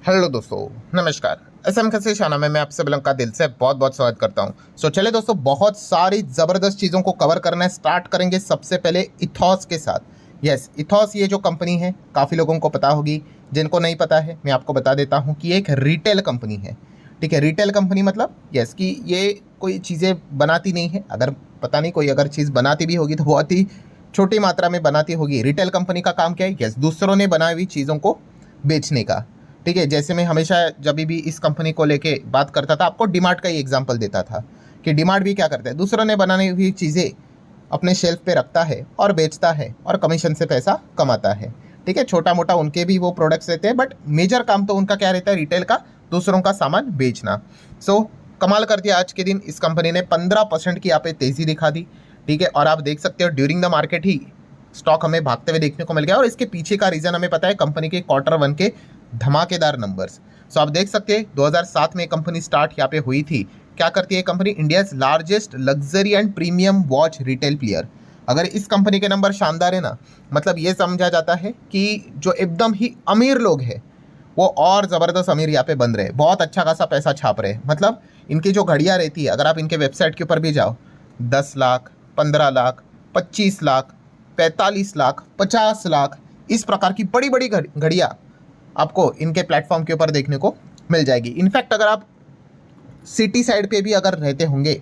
Hello दोस्तों, नमस्कार। SM खसी शाना में मैं आप सब लोगों का दिल से बहुत बहुत स्वागत करता हूं। चले दोस्तों, बहुत सारी ज़बरदस्त चीज़ों को कवर करना है। स्टार्ट करेंगे सबसे पहले इथॉस के साथ। यस, इथॉस ये जो कंपनी है काफ़ी लोगों को पता होगी, जिनको नहीं पता है मैं आपको बता देता हूँ कि एक रिटेल कंपनी है। ठीक है, रिटेल कंपनी मतलब यस कि ये कोई चीज़ें बनाती नहीं है। अगर पता नहीं कोई अगर चीज़ बनाती भी होगी तो बहुत ही छोटी मात्रा में बनाती होगी। रिटेल कंपनी का काम क्या है? यस, दूसरों ने बनाई हुई चीज़ों को बेचने का। ठीक है, जैसे मैं हमेशा जब भी इस कंपनी को लेके बात करता था, आपको डीमार्ट का ही एग्जांपल देता था कि डीमार्ट भी क्या करता है, दूसरों ने बनाई हुई चीज़ें अपने शेल्फ पे रखता है और बेचता है और कमीशन से पैसा कमाता है। ठीक है, छोटा मोटा उनके भी वो प्रोडक्ट्स रहते हैं, बट मेजर काम तो उनका क्या रहता है? रिटेल का, दूसरों का सामान बेचना। सो कमाल कर दिया आज के दिन इस कंपनी ने। 15% की यहाँ पे तेज़ी दिखा दी। ठीक है, और आप देख सकते हो during the market he stock हमें भागते हुए देखने को मिल गया। और इसके पीछे का रीज़न हमें पता है, कंपनी के Q1 के धमाकेदार नंबर्स। सो आप देख सकते हैं 2007 में कंपनी स्टार्ट यहाँ पे हुई थी। क्या करती है company? India's largest luxury and premium watch retail player. अगर इस कंपनी के नंबर शानदार है ना, मतलब ये समझा जाता है कि जो एकदम ही अमीर लोग हैं वो और ज़बरदस्त अमीर यहाँ पे बन रहे हैं, बहुत अच्छा खासा पैसा छाप रहे हैं। मतलब इनकी जो घड़ियाँ रहती है, अगर आप इनके वेबसाइट के ऊपर भी जाओ, 10 लाख, 15 लाख, 25 लाख, 45 लाख, 50 लाख, इस प्रकार की बड़ी बड़ी घड़ियाँ आपको इनके प्लेटफॉर्म के ऊपर देखने को मिल जाएगी। इनफैक्ट अगर आप सिटी साइड पे भी अगर रहते होंगे,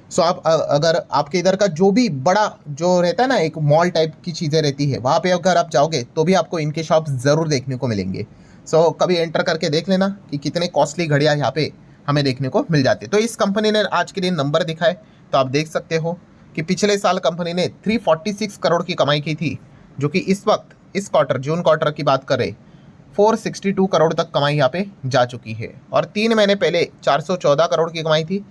सो आप अगर आपके इधर का जो भी बड़ा जो रहता है ना, एक मॉल टाइप की चीज़ें रहती है, वहाँ पे अगर आप जाओगे तो भी आपको इनके शॉप ज़रूर देखने को मिलेंगे। सो कभी एंटर करके देख लेना कि कितने कॉस्टली घड़ियाँ यहाँ पे हमें देखने को मिल जाती है। तो इस कंपनी ने आज के दिन नंबर दिखाए तो आप देख सकते हो कि पिछले साल कंपनी ने 346 करोड़ की कमाई की थी, जो कि इस वक्त इस क्वार्टर, जून क्वार्टर की बात करें, 462 करोड़ तक कमाई यहाँ पे जा चुकी है। और 3 महीने पहले 414 करोड़ की कमाई थी,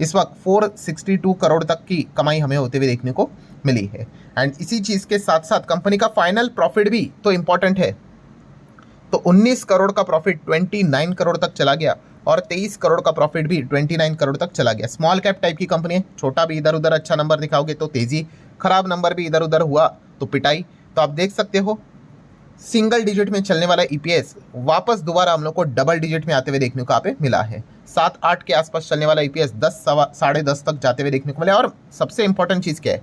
इस वक्त 462 करोड़ तक की कमाई हमें होते हुए देखने को मिली है। एंड इसी चीज़ के साथ साथ कंपनी का फाइनल प्रॉफिट भी तो इम्पॉर्टेंट है। तो 19 करोड़ का प्रॉफिट 29 करोड़ तक चला गया और 23 करोड़ का प्रॉफिट भी 29 करोड़ तक चला गया। स्मॉल कैप टाइप की कंपनी है, छोटा भी इधर उधर अच्छा नंबर दिखाओगे तो तेजी, खराब नंबर भी इधर उधर हुआ तो पिटाई। तो आप देख सकते हो सिंगल डिजिट में चलने वाला ईपीएस वापस दोबारा हम लोग को डबल डिजिट में आते हुए देखने को यहाँ पे मिला है। 7-8 के आसपास चलने वाला ईपीएस 10 साढ़े 10 तक जाते हुए देखने को मिला। और सबसे इंपॉर्टेंट चीज़ क्या है?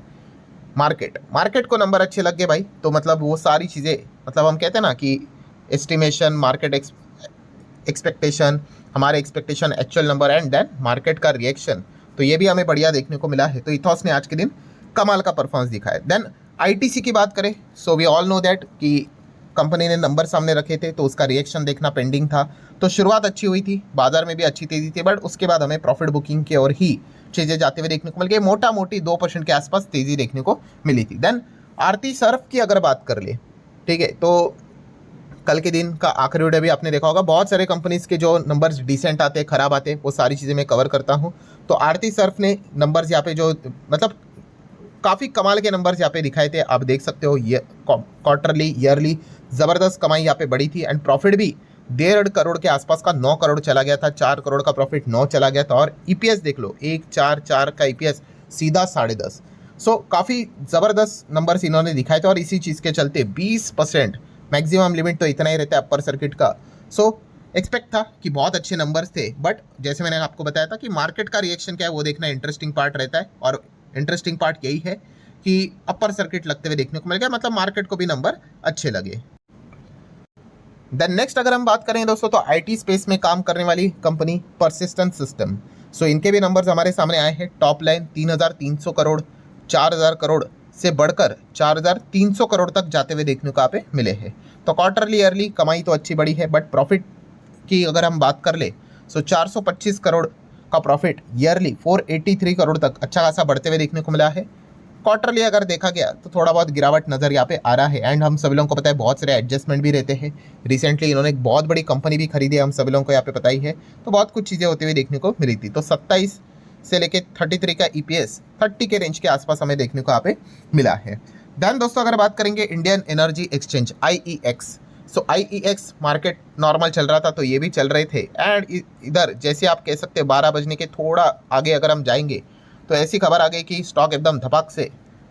मार्केट को नंबर अच्छे लग गए भाई, तो मतलब वो सारी चीज़ें, मतलब हम कहते हैं ना कि एस्टिमेशन, मार्केट एक्सपेक्टेशन, हमारे expectation, actual number and then market का रिएक्शन, तो ये भी हमें बढ़िया देखने को मिला है। तो इथॉस ने आज के दिन कमाल का परफॉर्मेंस दिखाया। देन आईटीसी की बात करें, so we all know that कि कंपनी ने नंबर सामने रखे थे तो उसका रिएक्शन देखना पेंडिंग था। तो शुरुआत अच्छी हुई थी, बाजार में भी अच्छी तेजी थी, बट उसके बाद हमें प्रॉफिट बुकिंग की ओर ही चीज़ें जाते हुए देखने को मिल गई। मोटा मोटी 2% के आसपास तेजी देखने को मिली थी। देन आरती सर्फ की अगर बात कर ले, ठीक है, तो कल के दिन का आखिरी वीडियो भी आपने देखा होगा। बहुत सारे कंपनीज के जो नंबर्स डिसेंट आते हैं, खराब आते हैं, वो सारी चीज़ें मैं कवर करता हूँ। तो आरती सर्फ ने नंबर्स यहाँ पे जो मतलब काफ़ी कमाल के नंबर्स यहाँ पे दिखाए थे। आप देख सकते हो ये क्वार्टरली, ईयरली ज़बरदस्त कमाई यहाँ पे बढ़ी थी। एंड प्रॉफिट भी 1.5 करोड़ के आसपास का 9 करोड़ चला गया था, 4 करोड़ का प्रॉफिट 9 चला गया था। और ईपीएस देख लो, 1.44 का ईपीएस सीधा 10.5। सो काफ़ी ज़बरदस्त नंबर्स इन्होंने दिखाए थे। और इसी चीज़ के चलते 20% मैक्सिमम लिमिट तो इतना ही रहता है अपर सर्किट का। सो एक्सपेक्ट था कि बहुत अच्छे नंबर्स थे, बट जैसे मैंने आपको बताया था कि मार्केट का रिएक्शन क्या है वो देखना इंटरेस्टिंग पार्ट रहता है। और इंटरेस्टिंग पार्ट यही है कि अपर सर्किट लगते हुए देखने को मिल गया, मतलब मार्केट को भी नंबर अच्छे लगे। देन नेक्स्ट अगर हम बात करें दोस्तों, तो आईटी स्पेस में काम करने वाली कंपनी परसिस्टेंट सिस्टम, सो इनके भी नंबर्स हमारे सामने आए हैं। टॉप लाइन 3,300 करोड़, 4,000 करोड़ से बढ़कर 4,300 करोड़ तक जाते हुए देखने को यहाँ पे मिले हैं। तो क्वार्टरली ईयरली कमाई तो अच्छी बड़ी है, बट प्रॉफिट की अगर हम बात कर ले, सो 425 करोड़ का प्रॉफिट ईयरली 483 करोड़ तक अच्छा खासा बढ़ते हुए देखने को मिला है। क्वार्टरली अगर देखा गया तो थोड़ा बहुत गिरावट नज़र यहाँ पे आ रहा है। एंड हम सभी लोगों को पता है बहुत सारे एडजस्टमेंट भी रहते हैं। रिसेंटली इन्होंने एक बहुत बड़ी कंपनी भी खरीदी है, हम सभी लोगों को यहाँ पे पता ही है। तो बहुत कुछ चीज़ें होती हुई देखने को मिली थी। तो 27 से लेके 33 का ईपीएस 30 के रेंज के आसपास हमें देखने को यहाँ पे मिला है। देन दोस्तों अगर बात करेंगे इंडियन एनर्जी एक्सचेंज आईईएक्स, सो आईईएक्स मार्केट नॉर्मल चल रहा था तो ये भी चल रहे थे। एंड इधर जैसे आप कह सकते हैं 12 बजने के थोड़ा आगे अगर हम जाएंगे तो ऐसी खबर आ गई कि स्टॉक एकदम धपक से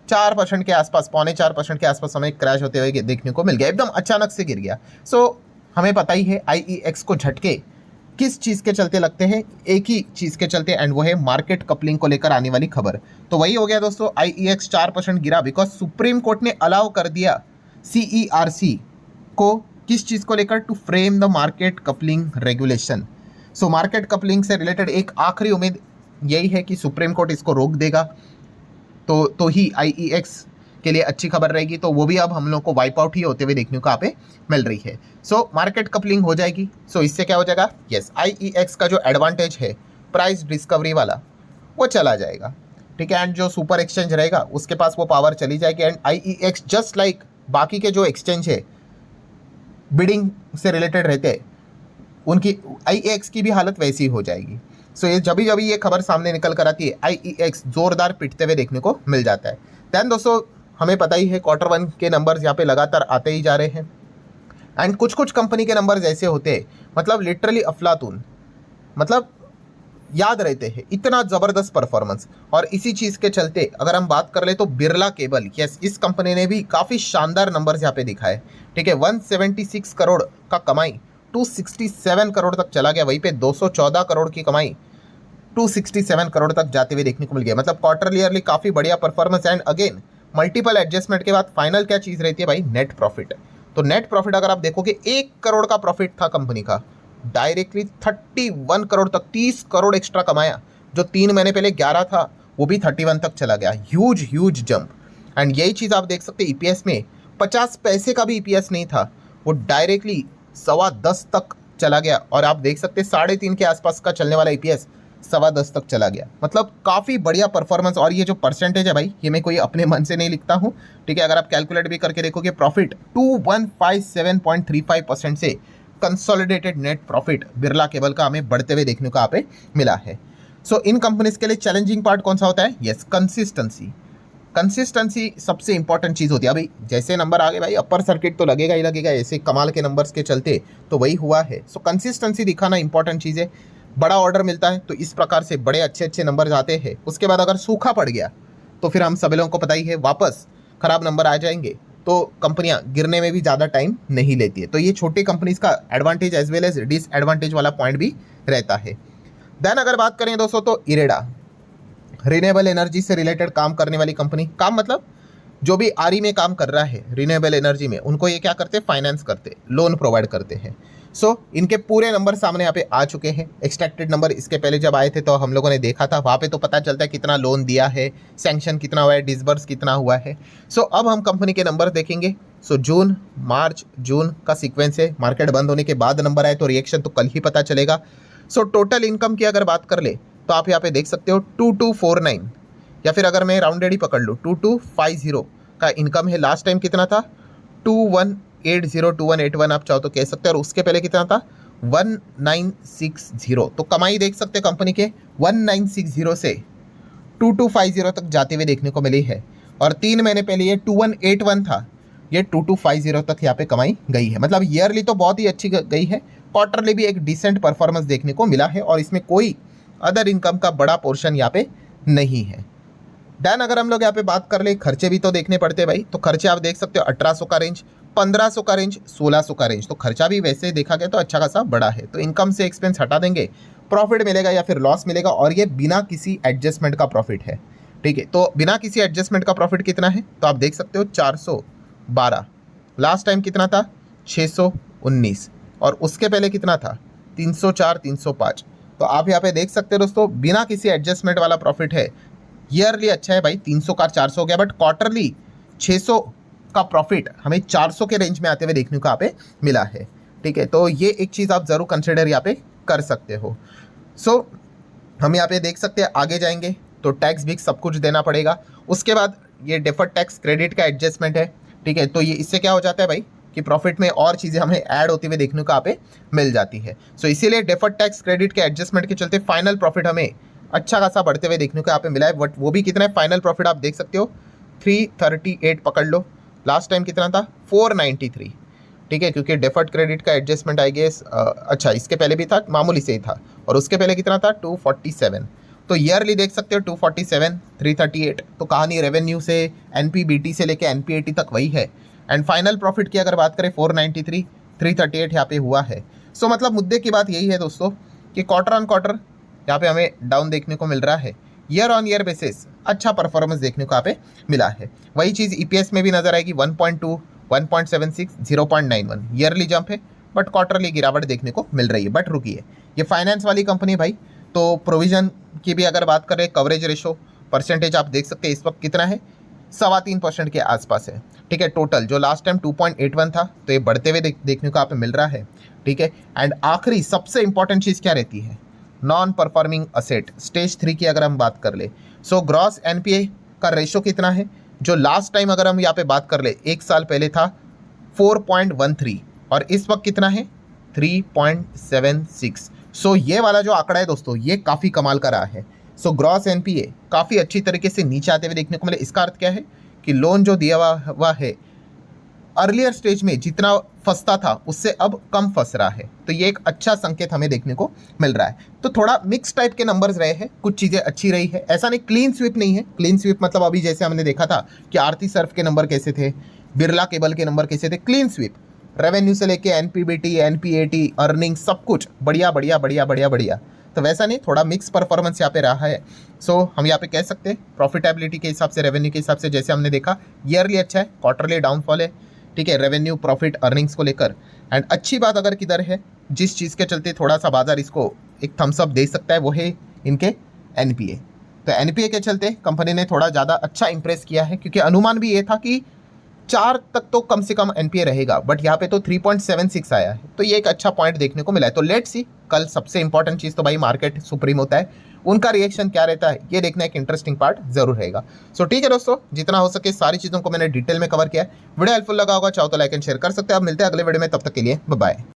4% के आसपास, 3.25% के आसपास हमें क्रैश होते हुए देखने को मिल गया, एकदम अचानक से गिर गया। सो हमें पता ही है IEX को झटके किस चीज़ के चलते लगते हैं, एक ही चीज़ के चलते, एंड वो है मार्केट कपलिंग को लेकर आने वाली खबर। तो वही हो गया दोस्तों, IEX 4% गिरा बिकॉज सुप्रीम कोर्ट ने अलाउ कर दिया CERC को किस चीज़ को लेकर, to frame the market coupling regulation. So market coupling से रिलेटेड एक आखिरी उम्मीद यही है कि सुप्रीम कोर्ट इसको रोक देगा तो ही IEX के लिए अच्छी खबर रहेगी। तो वो भी अब हम लोग को वाइप आउट ही होते हुए देखने को यहाँ पे मिल रही है। सो मार्केट कपलिंग हो जाएगी। सो इससे क्या हो जाएगा, यस, IEX का जो एडवांटेज है प्राइस डिस्कवरी वाला वो चला जाएगा, ठीक है। एंड जो सुपर एक्सचेंज रहेगा उसके पास वो पावर चली जाएगी। एंड IEX जस्ट लाइक बाकी के जो एक्सचेंज है बिडिंग से रिलेटेड रहते हैं, उनकी IEX की भी हालत वैसी हो जाएगी। सो ये जब भी ये खबर सामने निकल कर आती है, IEX जोरदार पिटते हुए देखने को मिल जाता है। दैन दोस्तों हमें पता ही है Q1 के नंबर्स यहाँ पे लगातार आते ही जा रहे हैं। एंड कुछ कंपनी के नंबर्स ऐसे होते हैं, मतलब लिटरली अफलातून, मतलब याद रहते हैं, इतना ज़बरदस्त परफॉर्मेंस। और इसी चीज़ के चलते अगर हम बात कर ले तो बिरला केबल, यस, इस कंपनी ने भी काफ़ी शानदार नंबर्स यहाँ पे दिखाए, ठीक है। 176 करोड़ का कमाई 267 करोड़ तक चला गया, वहीं पे 214 करोड़ की कमाई 267 करोड़ तक जाते हुए देखने को मिल गया। मतलब क्वार्टरली ईयरली काफ़ी बढ़िया performance. And again multiple adjustment के बाद फाइनल क्या चीज़ रहती है भाई, नेट प्रॉफिट। तो नेट प्रॉफिट अगर आप देखोगे 1 करोड़ का प्रॉफिट था कंपनी का, डायरेक्टली 31 करोड़ तक, 30 करोड़ एक्स्ट्रा कमाया। जो 3 महीने पहले 11 था वो भी 31 तक चला गया, ह्यूज जंप। एंड यही चीज़ आप देख सकते हैं EPS में 50 पैसे का भी EPS नहीं था, वो डायरेक्टली 10.25 तक चला गया। और आप देख सकते हैं 3.5 के आसपास का चलने वाला EPS 10.25 तक चला गया। मतलब काफ़ी बढ़िया परफॉर्मेंस। और ये जो परसेंटेज है भाई, ये मैं कोई अपने मन से नहीं लिखता हूँ, ठीक है। अगर आप कैलकुलेट भी करके देखोगे, प्रॉफिट 2157.35% से consolidated net profit Birla cable का हमें बढ़ते हुए देखने को यहाँ पे मिला है। सो इन कंपनीज के लिए चैलेंजिंग पार्ट कौन सा होता है, यस, कंसिस्टेंसी सबसे इंपॉर्टेंट चीज़ होती है। अभी जैसे नंबर आ गए भाई, अपर सर्किट तो लगेगा ही लगेगा, ऐसे कमाल के नंबर्स के चलते तो वही हुआ है। सो कंसिस्टेंसी दिखाना इंपॉर्टेंट चीज़ है। बड़ा ऑर्डर मिलता है तो इस प्रकार से बड़े अच्छे नंबर्स आते हैं। उसके बाद अगर सूखा पड़ गया तो फिर हम सभी लोगों को पता ही है, वापस खराब नंबर आ जाएंगे, तो कंपनियां गिरने में भी ज़्यादा टाइम नहीं लेती है। तो ये छोटी कंपनीज का advantage as well as disadvantage वाला पॉइंट भी रहता है। देन अगर बात करें दोस्तों तो इरेडा, रिन्यूएबल एनर्जी से रिलेटेड काम करने वाली कंपनी। काम मतलब जो भी RE में काम कर रहा है रिन्यूएबल एनर्जी में, उनको ये क्या करते हैं, फाइनेंस करते, लोन प्रोवाइड करते हैं। सो इनके पूरे नंबर सामने यहाँ पे आ चुके हैं। एक्सट्रैक्टेड नंबर इसके पहले जब आए थे तो हम लोगों ने देखा था, वहाँ पे तो पता चलता है कितना लोन दिया है, सैंक्शन कितना हुआ है, डिसबर्स कितना हुआ है। सो अब हम कंपनी के नंबर देखेंगे। सो जून, मार्च, जून का सीक्वेंस है। मार्केट बंद होने के बाद नंबर आए तो रिएक्शन तो कल ही पता चलेगा। सो टोटल इनकम की अगर बात कर ले तो आप यहाँ पे देख सकते हो 2249, या फिर अगर मैं राउंडेड ही पकड़ लूँ 2250 का इनकम है। लास्ट टाइम कितना था, 2180, 2181 आप चाहो तो कह सकते हैं। और उसके पहले कितना था, 1960। तो कमाई देख सकते हैं कंपनी के 1960 से 2250 तक जाते हुए देखने को मिली है। और 3 महीने पहले ये 2181 था, ये 2250 तक यहाँ पे कमाई गई है। मतलब ईयरली तो बहुत ही अच्छी गई है, क्वार्टरली भी एक डिसेंट परफॉर्मेंस देखने को मिला है। और इसमें कोई अदर इनकम का बड़ा पोर्शन यहाँ पे नहीं है। देन अगर हम लोग यहाँ पे बात कर ले, खर्चे भी तो देखने पड़ते हैं भाई। तो खर्चे आप देख सकते हो 1800 का रेंज, 1500 का रेंज, 1600 का रेंज। तो खर्चा भी वैसे देखा गया तो अच्छा खासा बड़ा है। तो इनकम से एक्सपेंस हटा देंगे, प्रॉफिट मिलेगा या फिर लॉस मिलेगा। और ये बिना किसी एडजस्टमेंट का प्रॉफिट है, ठीक है। तो बिना किसी एडजस्टमेंट का प्रॉफिट कितना है, तो आप देख सकते हो 412। लास्ट टाइम कितना था, 619। और उसके पहले कितना था, 304, 305। तो आप यहाँ पे देख सकते हो दोस्तों, बिना किसी एडजस्टमेंट वाला प्रॉफिट है। ईयरली अच्छा है भाई, 300 का 400 हो गया, बट क्वार्टरली 600 का प्रॉफिट हमें 400 के रेंज में आते हुए देखने को यहाँ पे मिला है, ठीक है। तो ये एक चीज़ आप ज़रूर कंसिडर यहाँ पे कर सकते हो। सो हम यहाँ पे देख सकते हैं, आगे जाएंगे तो टैक्स भी सब कुछ देना पड़ेगा। उसके बाद ये डेफर्ड टैक्स क्रेडिट का एडजस्टमेंट है, ठीक है। तो ये इससे क्या हो जाता है भाई कि प्रॉफिट में और चीज़ें हमें ऐड होती हुई देखने को यहाँ पे मिल जाती है। सो इसीलिए डेफर्ड टैक्स क्रेडिट के एडजस्टमेंट के चलते फाइनल प्रॉफिट हमें अच्छा खासा बढ़ते हुए देखने को यहाँ पे मिला है। बट वो भी कितना है, फाइनल प्रॉफिट आप देख सकते हो 338 पकड़ लो। लास्ट टाइम कितना था, 493, ठीक है। क्योंकि डेफर्ड क्रेडिट का एडजस्टमेंट आई गेस, अच्छा इसके पहले भी था, मामूली से ही था। और उसके पहले कितना था, 247। तो ईयरली देख सकते हो 247, 338। तो कहानी रेवेन्यू से, NPBT से लेके NPAT तक वही है। एंड फाइनल प्रॉफिट की अगर बात करें 493, 338 यहाँ पे हुआ है। सो मतलब मुद्दे की बात यही है दोस्तों कि क्वार्टर ऑन क्वार्टर यहाँ पे हमें डाउन देखने को मिल रहा है, ईयर ऑन ईयर बेसिस अच्छा परफॉर्मेंस देखने को यहाँ पे मिला है। वही चीज़ ईपीएस में भी नजर आएगी, 1.2, 1.76, 0.91 ईयरली जंप है, बट क्वार्टरली गिरावट देखने को मिल रही है। बट रुकिए, ये फाइनेंस वाली कंपनी भाई, तो प्रोविजन की भी अगर बात करें, कवरेज रेशो परसेंटेज आप देख सकते हैं इस वक्त कितना है, 3.25% के आसपास है। ठीक है, टोटल जो लास्ट टाइम 2.81 था, तो ये बढ़ते हुए देखने को यहाँ पे मिल रहा है। ठीक है, एंड आखिरी सबसे इंपॉर्टेंट चीज़ क्या रहती है, नॉन परफॉर्मिंग असेट स्टेज 3 की अगर हम बात कर ले, सो ग्रॉस एनपीए का रेशो कितना है, जो लास्ट टाइम अगर हम यहाँ पे बात कर ले 1 साल पहले था 4.13 और इस वक्त कितना है 3.76। सो ये वाला जो आंकड़ा है दोस्तों, ये काफ़ी कमाल का रहा है। सो ग्रॉस एनपीए काफ़ी अच्छी तरीके से नीचे आते हुए देखने को मिले। इसका अर्थ क्या है कि लोन जो दिया हुआ है अर्लियर स्टेज में जितना फंसता था उससे अब कम फंस रहा है, तो ये एक अच्छा संकेत हमें देखने को मिल रहा है। तो थोड़ा मिक्स टाइप के नंबर्स रहे हैं, कुछ चीज़ें अच्छी रही है, ऐसा नहीं क्लीन स्वीप नहीं है। क्लीन स्वीप मतलब अभी जैसे हमने देखा था कि आरती सर्फ के नंबर कैसे थे, बिरला केबल के नंबर कैसे थे, क्लीन स्वीप रेवेन्यू से लेके एनपीबीटी, एनपीएटी, अर्निंग सब कुछ बढ़िया बढ़िया बढ़िया बढ़िया बढ़िया। तो वैसा नहीं, थोड़ा मिक्स परफॉर्मेंस यहाँ पे रहा है। सो हम यहाँ पे कह सकते हैं प्रॉफिटेबिलिटी के हिसाब से, रेवेन्यू के हिसाब से, जैसे हमने देखा ईयरली अच्छा है, क्वार्टरली डाउनफॉल है। ठीक है, रेवेन्यू प्रॉफिट अर्निंग्स को लेकर। एंड अच्छी बात अगर किधर है, जिस चीज़ के चलते थोड़ा सा बाजार इसको एक थम्स अप दे सकता है, वो है इनके एनपीए। तो एनपीए के चलते कंपनी ने थोड़ा ज़्यादा अच्छा इंप्रेस किया है, क्योंकि अनुमान भी ये था कि 4 तक तो कम से कम एनपीए रहेगा, बट यहाँ पे तो 3.76 आया है, तो ये एक अच्छा पॉइंट देखने को मिला है। तो लेट्स सी, कल सबसे इंपॉर्टेंट चीज़ तो भाई मार्केट सुप्रीम होता है, उनका रिएक्शन क्या रहता है, ये देखना एक इंटरेस्टिंग पार्ट जरूर रहेगा। सो ठीक है दोस्तों, जितना हो सके सारी चीज़ों को मैंने डिटेल में कवर किया है। वीडियो हेल्पफुल लगा होगा, चाहो तो लाइक एंड शेयर कर सकते हैं। अब मिलते हैं अगले वीडियो में, तब तक के लिए बाय बाय।